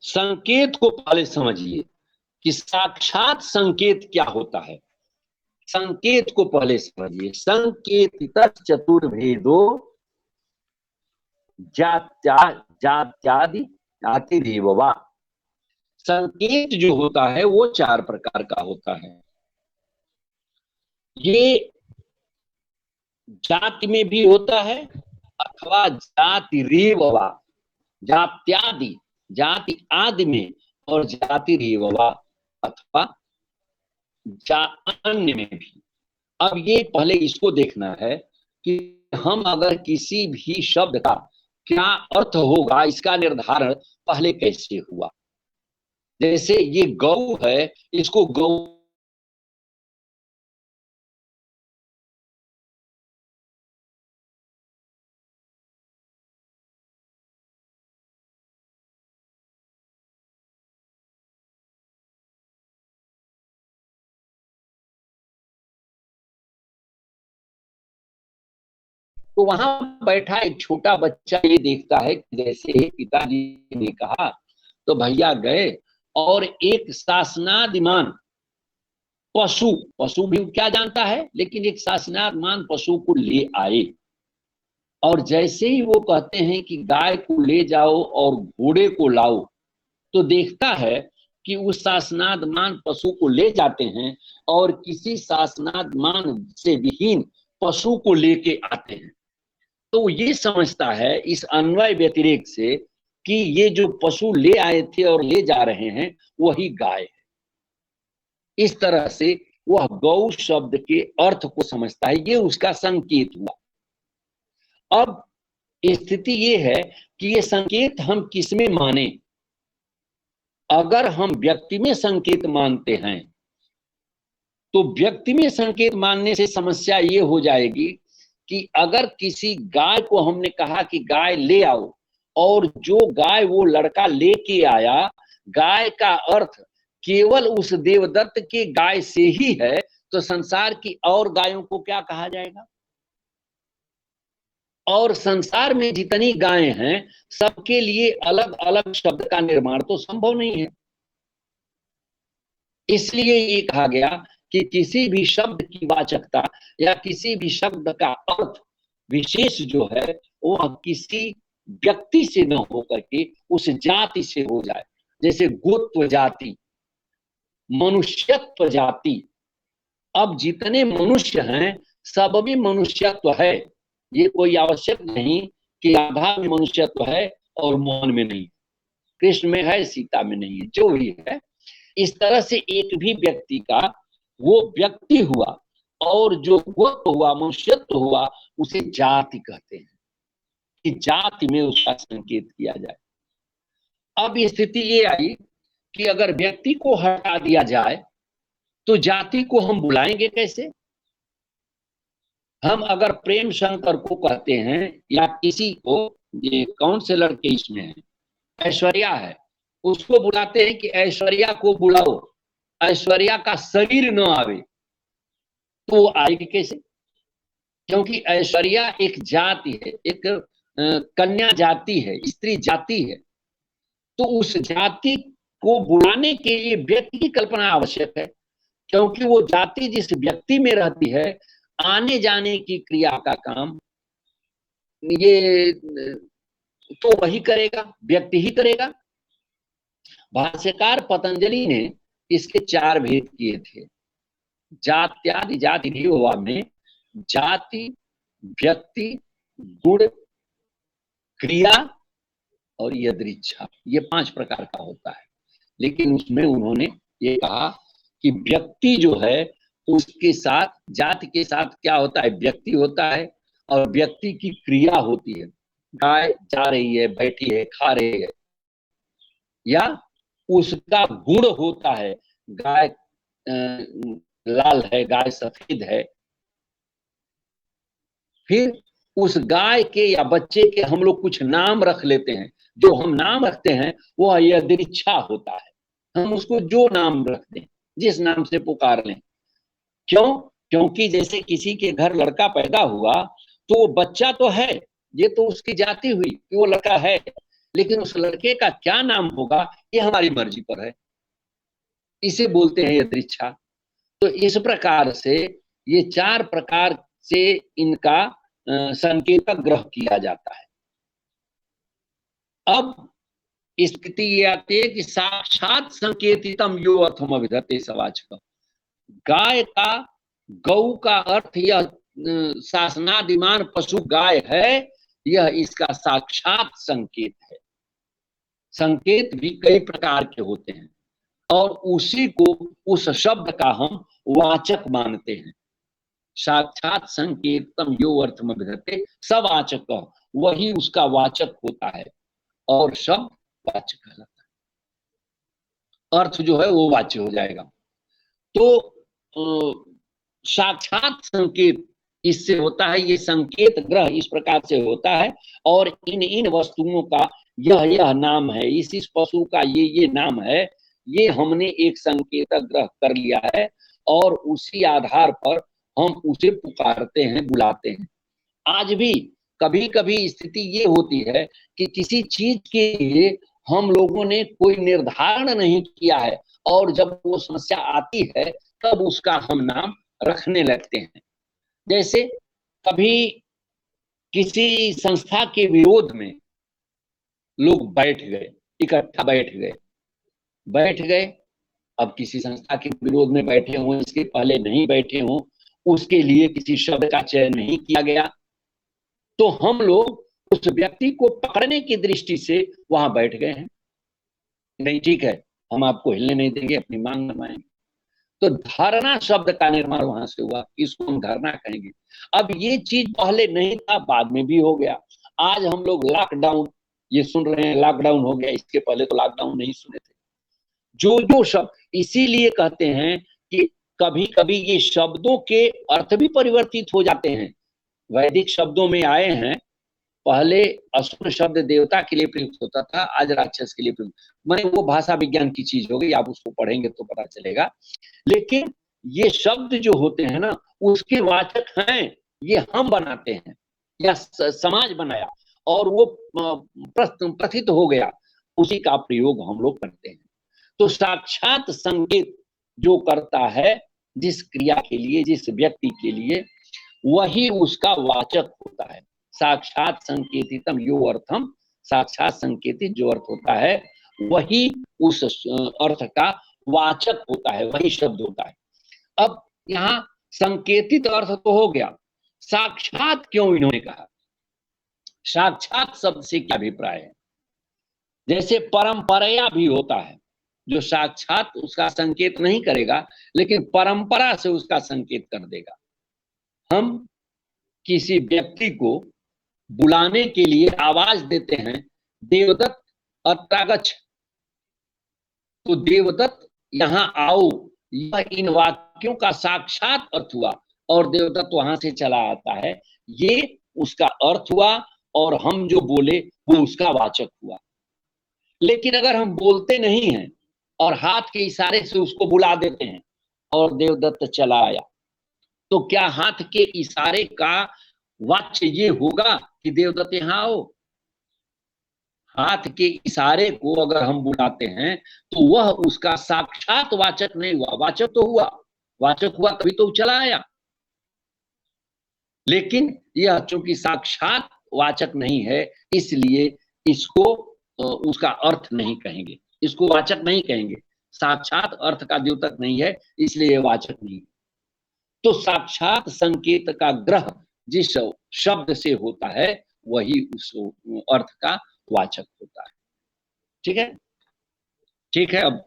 संकेत को पहले समझिए कि साक्षात संकेत क्या होता है। संकेत को पहले समझिए। संकेत चतुर्भेदो जात्यादि जातिरेव वा। संकेत जो होता है वो 4 प्रकार का होता है। ये जाति में भी होता है अथवा जातिरेव वा, जात्यादि जाति आदि में, और जातिरेव वा अथवा अन्य में भी। अब ये पहले इसको देखना है कि हम अगर किसी भी शब्द का क्या अर्थ होगा इसका निर्धारण पहले कैसे हुआ। जैसे ये गौ है, इसको गौ तो वहां बैठा एक छोटा बच्चा ये देखता है कि जैसे पिताजी ने कहा तो भैया गए और एक शासनादिमान पशु, पशु भी क्या जानता है, लेकिन एक शासनादिमान पशु को ले आए। और जैसे ही वो कहते हैं कि गाय को ले जाओ और घोड़े को लाओ, तो देखता है कि उस शासनादमान पशु को ले जाते हैं और किसी शासनादमान से विहीन पशु को लेके आते हैं। तो ये समझता है इस अन्वय व्यतिरेक से कि ये जो पशु ले आए थे और ले जा रहे हैं वही गाय है। इस तरह से वह गौ शब्द के अर्थ को समझता है, ये उसका संकेत हुआ। अब स्थिति ये है कि ये संकेत हम किसमें माने। अगर हम व्यक्ति में संकेत मानते हैं तो व्यक्ति में संकेत मानने से समस्या ये हो जाएगी कि अगर किसी गाय को हमने कहा कि गाय ले आओ, और जो गाय वो लड़का लेके आया, गाय का अर्थ केवल उस देवदत्त के गाय से ही है, तो संसार की और गायों को क्या कहा जाएगा। और संसार में जितनी गायें हैं सबके लिए अलग अलग शब्द का निर्माण तो संभव नहीं है। इसलिए ये कहा गया कि किसी भी शब्द की वाचकता या किसी भी शब्द का अर्थ विशेष जो है वो किसी व्यक्ति से न होकर के उस जाति से हो जाए। जैसे गोत्व जाति, मनुष्यत्व जाति। अब जितने मनुष्य हैं सब में मनुष्यत्व है, ये कोई आवश्यक नहीं कि राधा में मनुष्यत्व है और मोहन में नहीं, कृष्ण में है सीता में नहीं है, जो भी है। इस तरह से एक भी व्यक्ति का वो व्यक्ति हुआ, और जो गोत्र हुआ, मनुष्यत्व हुआ, उसे जाति कहते हैं कि जाति में उसका संकेत किया जाए। अब स्थिति ये आई कि अगर व्यक्ति को हटा दिया जाए तो जाति को हम बुलाएंगे कैसे। हम अगर प्रेम शंकर को कहते हैं या किसी को, ये कौन से लड़के इसमें है, ऐश्वर्या है, उसको बुलाते हैं कि ऐश्वर्या को बुलाओ, ऐश्वर्या का शरीर न आवे, तो वो आएगी कैसे। क्योंकि ऐश्वर्या एक जाति है, एक कन्या जाति है, स्त्री जाति है। तो उस जाति को बुलाने के लिए व्यक्ति की कल्पना आवश्यक है, क्योंकि वो जाति जिस व्यक्ति में रहती है, आने जाने की क्रिया का काम ये तो वही करेगा, व्यक्ति ही करेगा। भाष्यकार पतंजलि ने इसके 4 भेद किए थे। जात्यादि जाति में जाति, व्यक्ति, गुण, क्रिया और यदृच्छा, ये 5 प्रकार का होता है। लेकिन उसमें उन्होंने ये कहा कि व्यक्ति जो है उसके साथ, जाति के साथ क्या होता है, व्यक्ति होता है, और व्यक्ति की क्रिया होती है। गाय जा रही है, बैठी है, खा रही है, या उसका गुण होता है, गाय लाल है, गाय सफेद है। फिर उस गाय के या बच्चे के हम लोग कुछ नाम रख लेते हैं। जो हम नाम रखते हैं वो यदृच्छा होता है, हम उसको जो नाम रख दें, जिस नाम से पुकार लें। क्यों? क्योंकि जैसे किसी के घर लड़का पैदा हुआ तो वो बच्चा तो है, ये तो उसकी जाती हुई कि वो लड़का है, लेकिन उस लड़के का क्या नाम होगा ये हमारी मर्जी पर है, इसे बोलते हैं यदृच्छा। तो इस प्रकार से ये 4 प्रकार से इनका संकेतक ग्रह किया जाता है। अब स्थिति ये आती है कि साक्षात संकेतितम यो अर्थम अभिधते सवाचक। गाय का, गौ का अर्थ यह शासनादिमान पशु गाय है, यह इसका साक्षात संकेत है। संकेत भी कई प्रकार के होते हैं और उसी को, उस शब्द का हम वाचक मानते हैं। साक्षात संकेतम यो अर्थम अभिधते सवाचक, वही उसका वाचक होता है और शब्द वाच्य कहलाता है, अर्थ जो है वो वाच्य हो जाएगा। तो साक्षात संकेत इससे होता है, ये संकेत ग्रह इस प्रकार से होता है और इन वस्तुओं का यह नाम है, इस पशु का ये नाम है, ये हमने एक संकेतक ग्रह कर लिया है और उसी आधार पर हम उसे पुकारते हैं, बुलाते हैं। आज भी कभी कभी स्थिति ये होती है कि किसी चीज के लिए हम लोगों ने कोई निर्धारण नहीं किया है और जब वो समस्या आती है तब उसका हम नाम रखने लगते हैं। जैसे कभी किसी संस्था के विरोध में लोग बैठ गए, इकट्ठा बैठ गए। अब किसी संस्था के विरोध में बैठे हों, इसके पहले नहीं बैठे हों, उसके लिए किसी शब्द का चयन नहीं किया गया, तो हम लोग उस व्यक्ति को पकड़ने की दृष्टि से वहां बैठ गए हैं। नहीं, ठीक है, हम आपको हिलने नहीं देंगे, अपनी मांग मनवाएंगे। तो धारणा शब्द का निर्माण वहां से हुआ, इसको हम धारणा कहेंगे। अब ये चीज पहले नहीं था, बाद में भी हो गया। आज हम लोग लॉकडाउन ये सुन रहे हैं, लॉकडाउन हो गया, इसके पहले तो लॉकडाउन नहीं सुने थे। जो शब्द, इसीलिए कहते हैं कि कभी कभी ये शब्दों के अर्थ भी परिवर्तित हो जाते हैं। वैदिक शब्दों में आए हैं, पहले असुर शब्द देवता के लिए प्रयुक्त होता था, आज राक्षस के लिए प्रयुक्त। मैंने वो भाषा विज्ञान की चीज हो गई, आप उसको पढ़ेंगे तो पता चलेगा। लेकिन ये शब्द जो होते हैं ना, उसके वाचक हैं, ये हम बनाते हैं या समाज बनाया और वो प्रथित हो गया, उसी का प्रयोग हम लोग करते हैं। तो साक्षात संकेत जो करता है जिस क्रिया के लिए, जिस व्यक्ति के लिए, वही उसका वाचक होता है। साक्षात संकेतितम यो अर्थम, साक्षात संकेतित जो अर्थ होता है वही उस अर्थ का वाचक होता है, वही शब्द होता है। अब यहाँ संकेतित अर्थ तो हो गया, साक्षात क्यों इन्होंने कहा? साक्षात शब्द से क्या अभिप्राय है? जैसे परंपरा भी होता है, जो साक्षात उसका संकेत नहीं करेगा लेकिन परंपरा से उसका संकेत कर देगा। हम किसी व्यक्ति को बुलाने के लिए आवाज देते हैं, देवदत्त अत्रागच्छ, तो देवदत्त यहाँ आओ, यह इन वाक्यों का साक्षात अर्थ हुआ और देवदत्त वहां से चला आता है, ये उसका अर्थ हुआ और हम जो बोले वो उसका वाचक हुआ। लेकिन अगर हम बोलते नहीं हैं और हाथ के इशारे से उसको बुला देते हैं और देवदत्त चला आया, तो क्या हाथ के इशारे का वाच्य ये होगा कि देवदत्त यहाँ आओ? हाथ के इशारे को अगर हम बुलाते हैं तो वह उसका साक्षात वाचक नहीं हुआ, वाचक तो हुआ, वाचक हुआ तभी तो चला आया। लेकिन यह चूंकि साक्षात वाचक नहीं है, इसलिए इसको उसका अर्थ नहीं कहेंगे, इसको वाचक नहीं कहेंगे। साक्षात अर्थ का द्योतक नहीं है, इसलिए वाचक नहीं। तो साक्षात संकेत का ग्रह जिस शब्द से होता है वही उस अर्थ का वाचक होता है। ठीक है, ठीक है। अब